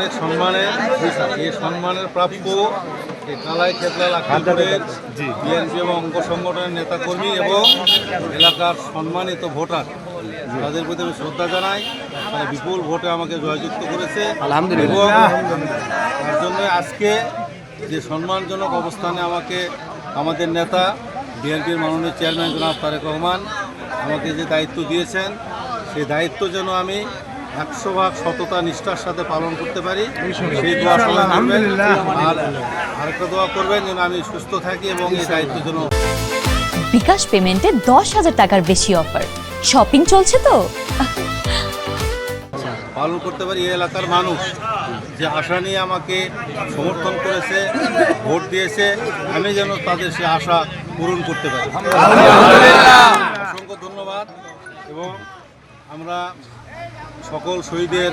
অনেক সম্মানের, এই সম্মানের প্রাপ্য এই কালাই খেতলা লাখিমপুরের বিএনপি এবং অঙ্গ সংগঠনের নেতাকর্মী এবং এলাকার সম্মানিত ভোটার, তাদের প্রতি আমি শ্রদ্ধা জানাই। তারা বিপুল ভোটে আমাকে জয়যুক্ত করেছে এবং তার জন্য আজকে যে সম্মানজনক অবস্থানে আমাকে আমাদের নেতা বিএনপির মাননীয় চেয়ারম্যান জনাব তারেক রহমান আমাকে যে দায়িত্ব দিয়েছেন, সেই দায়িত্ব যেন আমি 100% সততা নিষ্ঠার সাথে পালন করতে পারি, সেই দোয়া সবাই করবেন। আর আরেকটা দোয়া করবেন যেন আমি সুস্থ থাকি এবং এই দায়িত্ব যেন। বিকাশ পেমেন্টে 10,000 টাকার বেশি অফার, শপিং চলছে তো পালন করতে পারি। এই এলাকার মানুষ যে আশা নিয়ে আমাকে সমর্থন করেছে, ভোট দিয়েছে, আমি যেন তাদের সে আশা পূরণ করতে পারি। অসংখ্য ধন্যবাদ। এবং আমরা সকল শহীদের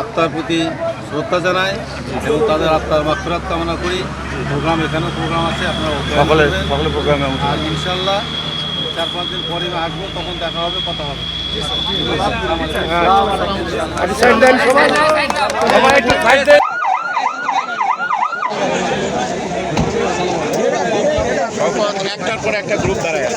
আত্মার প্রতি শ্রদ্ধা জানাই এবং তাদের আত্মার মাগফিরাত কামনা করি। এখানেও প্রোগ্রাম আছে, আপনারা সকলে প্রোগ্রামে। আর ইনশাল্লাহ 4-5 দিন পরে আসবো, তখন দেখা হবে, কথা হবে। একটার পর একটা গ্রুপ দাঁড়ায়।